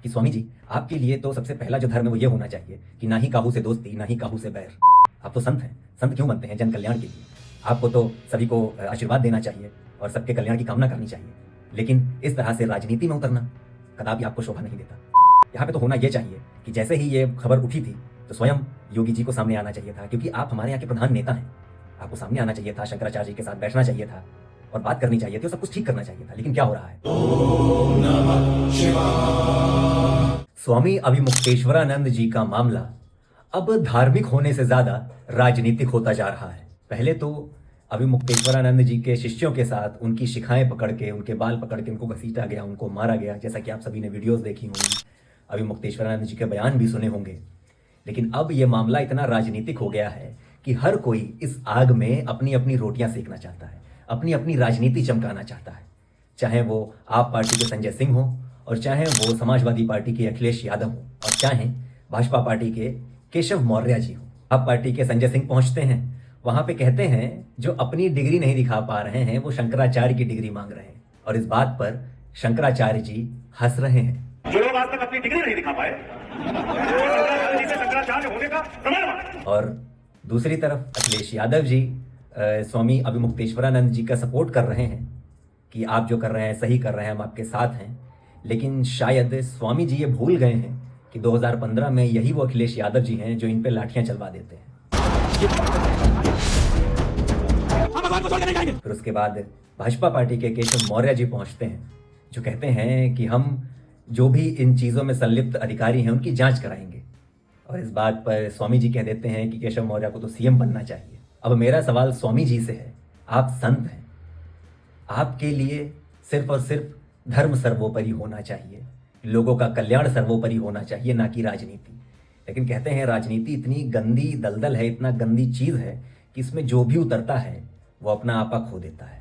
कि स्वामी जी, आपके लिए तो सबसे पहला जो धर्म है वो ये होना चाहिए कि ना ही काहू से दोस्ती, ना ही काहू से बैर। आप तो संत हैं। संत क्यों बनते हैं? जन कल्याण के लिए। आपको तो सभी को आशीर्वाद देना चाहिए और सबके कल्याण की कामना करनी चाहिए। लेकिन इस तरह से राजनीति में उतरना कदापि आपको शोभा नहीं देता। यहाँ पे तो होना ये चाहिए कि जैसे ही ये खबर उठी थी तो स्वयं योगी जी को सामने आना चाहिए था, क्योंकि आप हमारे यहाँ के प्रधान नेता हैं। आपको सामने आना चाहिए था, शंकराचार्य जी के साथ बैठना चाहिए था और बात करनी चाहिए थी और सब कुछ ठीक करना चाहिए था। लेकिन क्या हो रहा है? स्वामी अभिमुक्तेश्वरानंद जी का मामला अब धार्मिक होने से ज्यादा राजनीतिक होता जा रहा है। पहले तो अभिमुक्तेश्वरानंद जी के शिष्यों के साथ उनकी शिखाएं पकड़ के, उनके बाल पकड़ के उनको घसीटा गया, उनको मारा गया, जैसा कि आप सभी ने वीडियोस देखी होंगी, अभिमुक्तेश्वरानंद जी के बयान भी सुने होंगे। लेकिन अब यह मामला इतना राजनीतिक हो गया है कि हर कोई इस आग में अपनी अपनी रोटियां सेकना चाहता है, अपनी अपनी राजनीति चमकाना चाहता है। चाहे वो आप पार्टी के संजय सिंह हो, और चाहे वो समाजवादी पार्टी के अखिलेश यादव हो, और चाहे भाजपा पार्टी के केशव मौर्य जी हो। आप पार्टी के संजय सिंह पहुंचते हैं, वहां पे कहते हैं जो अपनी डिग्री नहीं दिखा पा रहे हैं वो शंकराचार्य की डिग्री मांग रहे हैं, और इस बात पर शंकराचार्य जी हंस रहे हैं। जो लोग आज तक अपनी डिग्री नहीं दिखा पाए, शंकराचार्य जी से शंकराचार्य होने का प्रमाण मांगे। और दूसरी तरफ अखिलेश यादव जी स्वामी अभिमुक्तेश्वरानंद जी का सपोर्ट कर रहे हैं कि आप जो कर रहे हैं सही कर रहे हैं, हम आपके साथ हैं। लेकिन शायद स्वामी जी ये भूल गए हैं कि 2015 में यही वो अखिलेश यादव जी हैं जो इन पे लाठियां चलवा देते हैं। फिर उसके बाद भाजपा पार्टी के केशव मौर्य जी पहुंचते हैं, जो कहते हैं कि हम जो भी इन चीजों में संलिप्त अधिकारी हैं उनकी जांच कराएंगे। और इस बात पर स्वामी जी कह देते हैं कि केशव मौर्य को तो सीएम बनना चाहिए। अब मेरा सवाल स्वामी जी से है, आप संत हैं, आपके लिए सिर्फ और सिर्फ धर्म सर्वोपरि होना चाहिए, लोगों का कल्याण सर्वोपरि होना चाहिए, ना कि राजनीति। लेकिन कहते हैं राजनीति इतनी गंदी दलदल है, इतना गंदी चीज है कि इसमें जो भी उतरता है वो अपना आपा खो देता है।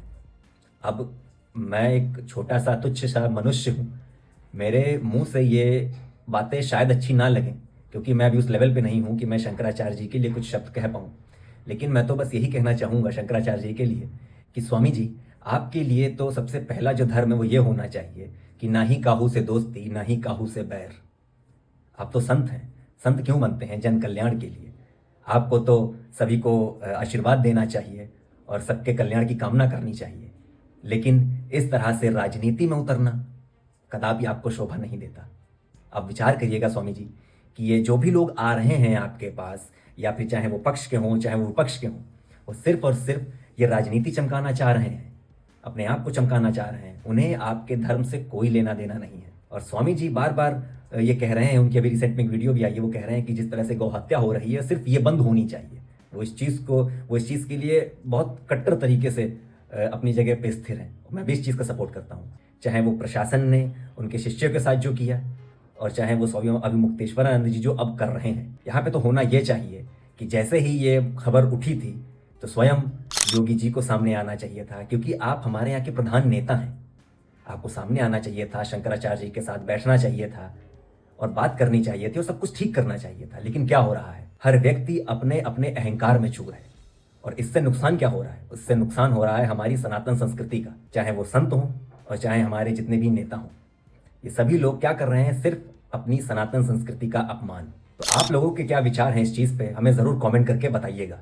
अब मैं एक छोटा सा तुच्छ सा मनुष्य हूँ, मेरे मुंह से ये बातें शायद अच्छी ना लगें, क्योंकि मैं अभी उस लेवल पे नहीं हूँ कि मैं शंकराचार्य जी के लिए कुछ शब्द कह पाऊँ। लेकिन मैं तो बस यही कहना चाहूँगा शंकराचार्य जी के लिए कि स्वामी जी, आपके लिए तो सबसे पहला जो धर्म है वो ये होना चाहिए कि ना ही काहू से दोस्ती, ना ही काहू से बैर। आप तो संत हैं। संत क्यों बनते हैं? जन कल्याण के लिए। आपको तो सभी को आशीर्वाद देना चाहिए और सबके कल्याण की कामना करनी चाहिए। लेकिन इस तरह से राजनीति में उतरना कदापि आपको शोभा नहीं देता। आप विचार करिएगा स्वामी जी कि ये जो भी लोग आ रहे हैं आपके पास, या फिर चाहे वो पक्ष के हों चाहे वो विपक्ष के हों, वो सिर्फ और सिर्फ ये राजनीति चमकाना चाह रहे हैं, अपने आप को चमकाना चाह रहे हैं। उन्हें आपके धर्म से कोई लेना देना नहीं है। और स्वामी जी बार बार ये कह रहे हैं, उनकी अभी रिसेंट में एक वीडियो भी आई है, वो कह रहे हैं कि जिस तरह से गौ हत्या हो रही है सिर्फ ये बंद होनी चाहिए। वो इस चीज़ के लिए बहुत कट्टर तरीके से अपनी जगह पे स्थिर है। मैं भी इस चीज़ का सपोर्ट करता हूँ, चाहे वो प्रशासन ने उनके शिष्यों के साथ जो किया, और चाहे वो स्वामी अभिमुक्तेश्वरानंद जी जो अब कर रहे हैं। यहाँ पे तो होना ये चाहिए कि जैसे ही ये खबर उठी थी तो स्वयं योगी जी को सामने आना चाहिए था, क्योंकि आप हमारे यहाँ के प्रधान नेता हैं। आपको सामने आना चाहिए था, शंकराचार्य जी के साथ बैठना चाहिए था और बात करनी चाहिए थी और सब कुछ ठीक करना चाहिए था। लेकिन क्या हो रहा है? हर व्यक्ति अपने अपने अहंकार में चूर है, और इससे नुकसान क्या हो रहा है? उससे नुकसान हो रहा है हमारी सनातन संस्कृति का। चाहे वो संत हों और चाहे हमारे जितने भी नेता हों, ये सभी लोग क्या कर रहे हैं? सिर्फ अपनी सनातन संस्कृति का अपमान। तो आप लोगों के क्या विचार हैं इस चीज पे? हमें जरूर कमेंट करके बताइएगा।